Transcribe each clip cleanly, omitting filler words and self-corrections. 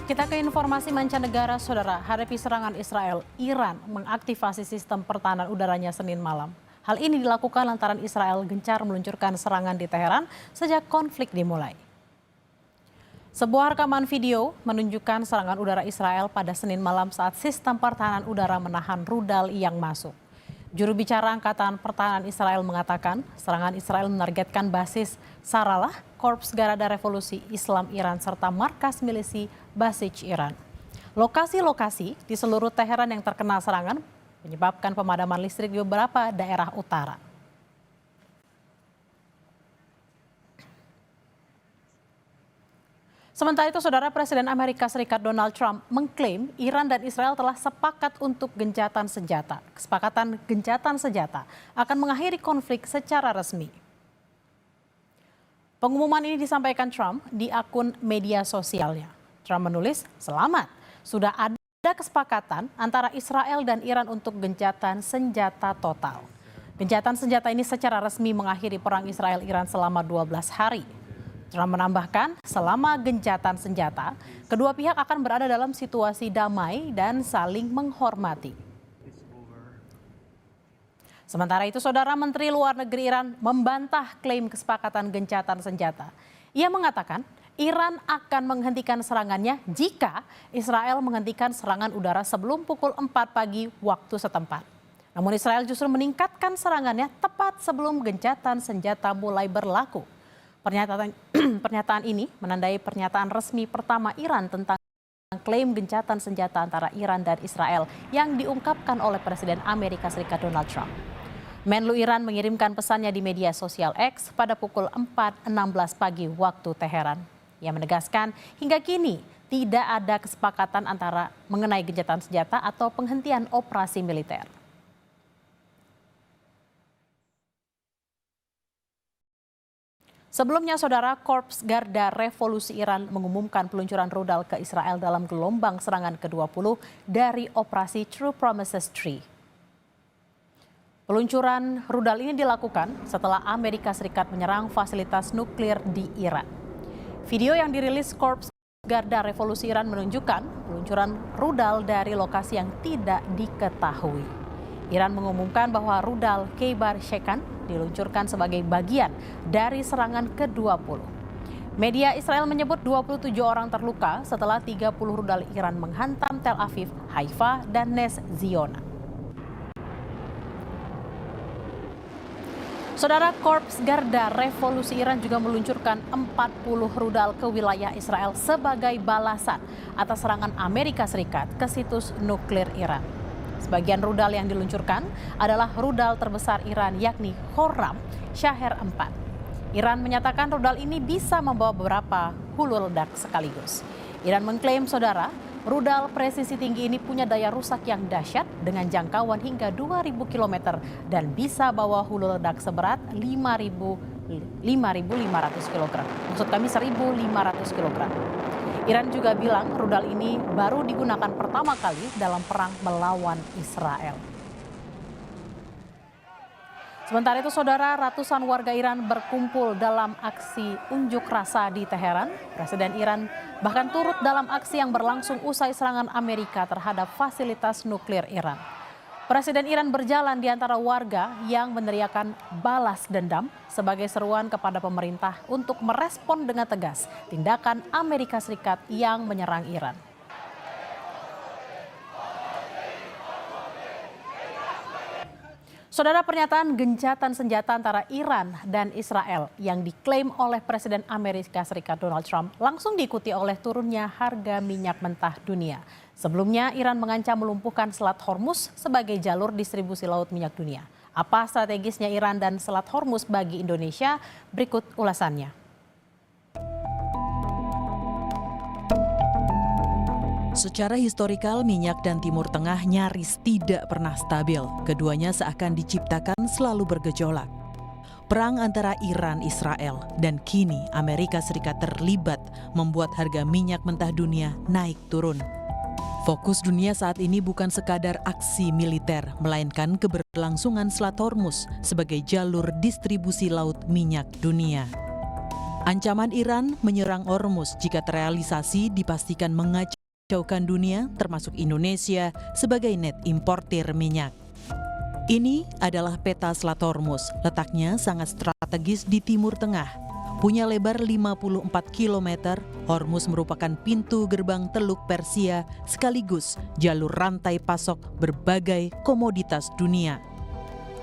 Kita ke informasi mancanegara, saudara. Hadapi serangan Israel, Iran mengaktifasi sistem pertahanan udaranya Senin malam. Hal ini dilakukan lantaran Israel gencar meluncurkan serangan di Teheran sejak konflik dimulai. Sebuah rekaman video menunjukkan serangan udara Israel pada Senin malam saat sistem pertahanan udara menahan rudal yang masuk. Juru bicara Angkatan Pertahanan Israel mengatakan serangan Israel menargetkan basis Saralah, Korps Garda Revolusi Islam Iran, serta markas milisi Basij Iran. Lokasi-lokasi di seluruh Teheran yang terkena serangan menyebabkan pemadaman listrik di beberapa daerah utara. Sementara itu, saudara, Presiden Amerika Serikat Donald Trump mengklaim Iran dan Israel telah sepakat untuk gencatan senjata. Kesepakatan gencatan senjata akan mengakhiri konflik secara resmi. Pengumuman ini disampaikan Trump di akun media sosialnya. Trump menulis, "Selamat, sudah ada kesepakatan antara Israel dan Iran untuk gencatan senjata total." Gencatan senjata ini secara resmi mengakhiri perang Israel-Iran selama 12 hari. Trump menambahkan, selama gencatan senjata, kedua pihak akan berada dalam situasi damai dan saling menghormati. Sementara itu, saudara, Menteri Luar Negeri Iran membantah klaim kesepakatan gencatan senjata. Ia mengatakan, Iran akan menghentikan serangannya jika Israel menghentikan serangan udara sebelum pukul 4 pagi waktu setempat. Namun Israel justru meningkatkan serangannya tepat sebelum gencatan senjata mulai berlaku. Pernyataan ini menandai pernyataan resmi pertama Iran tentang klaim gencatan senjata antara Iran dan Israel yang diungkapkan oleh Presiden Amerika Serikat Donald Trump. Menlu Iran mengirimkan pesannya di media sosial X pada pukul 4.16 pagi waktu Teheran. Ia menegaskan hingga kini tidak ada kesepakatan antara mengenai gencatan senjata atau penghentian operasi militer. Sebelumnya, saudara, Korps Garda Revolusi Iran mengumumkan peluncuran rudal ke Israel dalam gelombang serangan ke-20 dari operasi True Promises 3. Peluncuran rudal ini dilakukan setelah Amerika Serikat menyerang fasilitas nuklir di Iran. Video yang dirilis Korps Garda Revolusi Iran menunjukkan peluncuran rudal dari lokasi yang tidak diketahui. Iran mengumumkan bahwa rudal Kheibar Shekan diluncurkan sebagai bagian dari serangan ke-20. Media Israel menyebut 27 orang terluka setelah 30 rudal Iran menghantam Tel Aviv, Haifa, dan Nes Ziona. Saudara, Korps Garda Revolusi Iran juga meluncurkan 40 rudal ke wilayah Israel sebagai balasan atas serangan Amerika Serikat ke situs nuklir Iran. Sebagian rudal yang diluncurkan adalah rudal terbesar Iran, yakni Khorram Shaher 4. Iran menyatakan rudal ini bisa membawa beberapa hulu ledak sekaligus. Iran mengklaim, saudara, rudal presisi tinggi ini punya daya rusak yang dahsyat dengan jangkauan hingga 2.000 km dan bisa bawa hulu ledak seberat 5.500 kg. Maksud kami 1.500 kg. Iran juga bilang rudal ini baru digunakan pertama kali dalam perang melawan Israel. Sementara itu, saudara, ratusan warga Iran berkumpul dalam aksi unjuk rasa di Teheran. Presiden Iran bahkan turut dalam aksi yang berlangsung usai serangan Amerika terhadap fasilitas nuklir Iran. Presiden Iran berjalan di antara warga yang meneriakan balas dendam sebagai seruan kepada pemerintah untuk merespon dengan tegas tindakan Amerika Serikat yang menyerang Iran. Saudara, pernyataan gencatan senjata antara Iran dan Israel yang diklaim oleh Presiden Amerika Serikat Donald Trump langsung diikuti oleh turunnya harga minyak mentah dunia. Sebelumnya, Iran mengancam melumpuhkan Selat Hormuz sebagai jalur distribusi laut minyak dunia. Apa strategisnya Iran dan Selat Hormuz bagi Indonesia? Berikut ulasannya. Secara historikal, minyak dan Timur Tengah nyaris tidak pernah stabil. Keduanya seakan diciptakan selalu bergejolak. Perang antara Iran-Israel dan kini Amerika Serikat terlibat membuat harga minyak mentah dunia naik turun. Fokus dunia saat ini bukan sekadar aksi militer, melainkan keberlangsungan Selat Hormuz sebagai jalur distribusi laut minyak dunia. Ancaman Iran menyerang Hormuz jika terrealisasi dipastikan mengacaukan dunia termasuk Indonesia sebagai net importir minyak. Ini adalah peta Selat Hormuz, letaknya sangat strategis di Timur Tengah. Punya lebar 54 km, Hormuz merupakan pintu gerbang Teluk Persia sekaligus jalur rantai pasok berbagai komoditas dunia.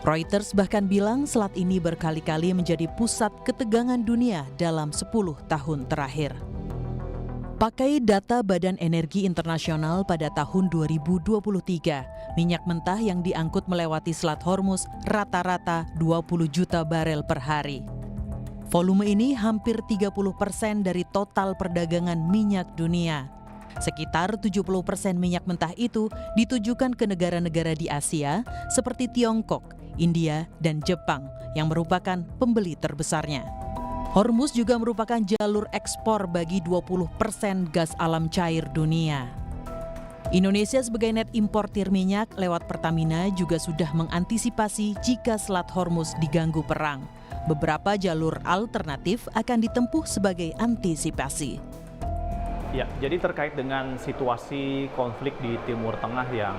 Reuters bahkan bilang selat ini berkali-kali menjadi pusat ketegangan dunia dalam 10 tahun terakhir. Pakai data Badan Energi Internasional pada tahun 2023, minyak mentah yang diangkut melewati Selat Hormuz rata-rata 20 juta barel per hari. Volume ini hampir 30% dari total perdagangan minyak dunia. Sekitar 70% minyak mentah itu ditujukan ke negara-negara di Asia seperti Tiongkok, India, dan Jepang yang merupakan pembeli terbesarnya. Hormuz juga merupakan jalur ekspor bagi 20% gas alam cair dunia. Indonesia sebagai net importir minyak lewat Pertamina juga sudah mengantisipasi jika Selat Hormuz diganggu perang. Beberapa jalur alternatif akan ditempuh sebagai antisipasi. Ya, jadi terkait dengan situasi konflik di Timur Tengah yang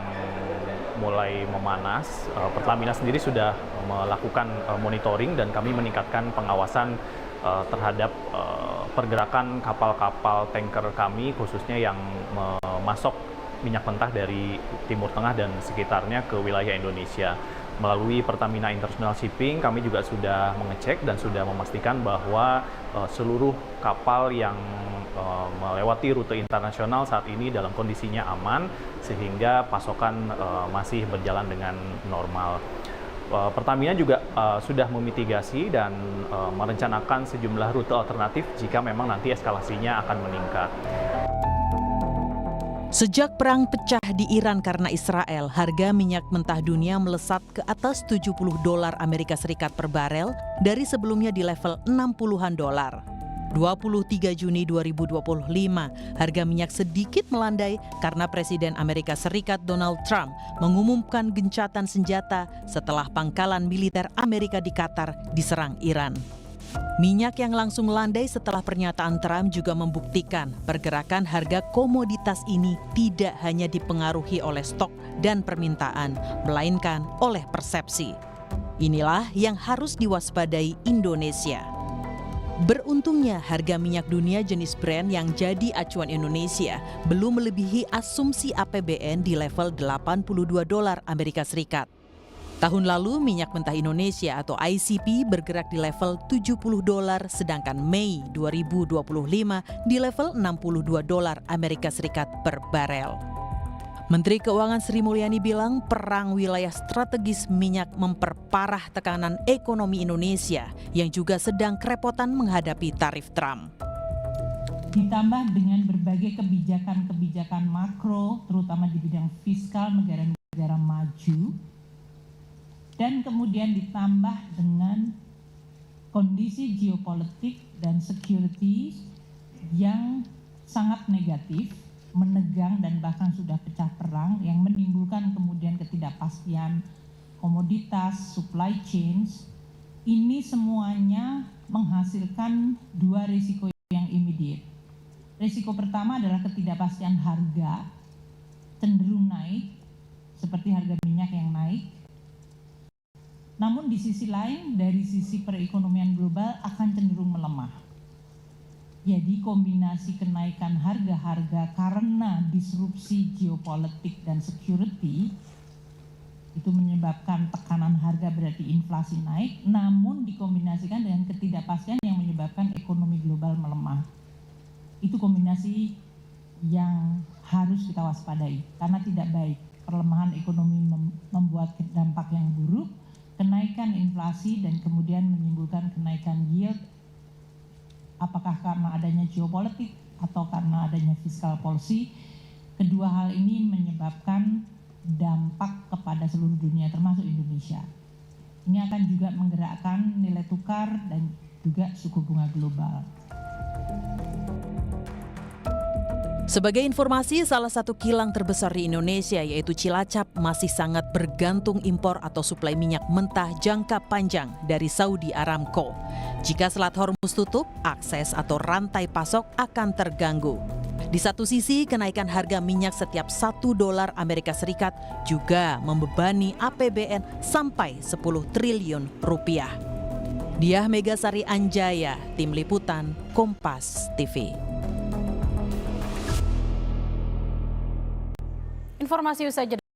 mulai memanas, Pertamina sendiri sudah melakukan monitoring dan kami meningkatkan pengawasan terhadap pergerakan kapal-kapal tanker kami, khususnya yang memasok minyak mentah dari Timur Tengah dan sekitarnya ke wilayah Indonesia. Melalui Pertamina International Shipping, kami juga sudah mengecek dan sudah memastikan bahwa seluruh kapal yang melewati rute internasional saat ini dalam kondisinya aman, sehingga pasokan masih berjalan dengan normal. Pertamina juga sudah memitigasi dan merencanakan sejumlah rute alternatif jika memang nanti eskalasinya akan meningkat. Sejak perang pecah di Iran karena Israel, harga minyak mentah dunia melesat ke atas $70 Amerika Serikat per barel dari sebelumnya di level 60-an dolar. 23 Juni 2025, harga minyak sedikit melandai karena Presiden Amerika Serikat Donald Trump mengumumkan gencatan senjata setelah pangkalan militer Amerika di Qatar diserang Iran. Minyak yang langsung landai setelah pernyataan Trump juga membuktikan pergerakan harga komoditas ini tidak hanya dipengaruhi oleh stok dan permintaan, melainkan oleh persepsi. Inilah yang harus diwaspadai Indonesia. Beruntungnya harga minyak dunia jenis Brent yang jadi acuan Indonesia belum melebihi asumsi APBN di level $82 Amerika Serikat. Tahun lalu minyak mentah Indonesia atau ICP bergerak di level $70, sedangkan Mei 2025 di level $62 Amerika Serikat per barel. Menteri Keuangan Sri Mulyani bilang perang wilayah strategis minyak memperparah tekanan ekonomi Indonesia yang juga sedang kerepotan menghadapi tarif Trump. Ditambah dengan berbagai kebijakan-kebijakan makro, terutama di bidang fiskal negara-negara maju, dan kemudian ditambah dengan kondisi geopolitik dan security yang sangat negatif, menegang dan bahkan sudah pecah perang yang menimbulkan kemudian ketidakpastian komoditas, supply chains. Ini semuanya menghasilkan dua risiko yang immediate. Risiko pertama adalah ketidakpastian harga cenderung naik, seperti harga minyak yang naik. Namun di sisi lain, dari sisi perekonomian global akan cenderung melemah. Jadi kombinasi kenaikan harga-harga karena disrupsi geopolitik dan security itu menyebabkan tekanan harga, berarti inflasi naik, namun dikombinasikan dengan ketidakpastian yang menyebabkan ekonomi global melemah. Itu kombinasi yang harus kita waspadai karena tidak baik. Perlemahan ekonomi membuat dampak yang buruk, kenaikan inflasi dan kemudian menimbulkan kenaikan yield, apakah karena adanya geopolitik atau karena adanya fiscal policy. Kedua hal ini menyebabkan dampak kepada seluruh dunia termasuk Indonesia. Ini akan juga menggerakkan nilai tukar dan juga suku bunga global. Sebagai informasi, salah satu kilang terbesar di Indonesia yaitu Cilacap masih sangat bergantung impor atau suplai minyak mentah jangka panjang dari Saudi Aramco. Jika Selat Hormuz tutup, akses atau rantai pasok akan terganggu. Di satu sisi, kenaikan harga minyak setiap $1 Amerika Serikat juga membebani APBN sampai 10 triliun rupiah. Diah Megasari Anjaya, Tim Liputan, Kompas TV. Informasi usai jeda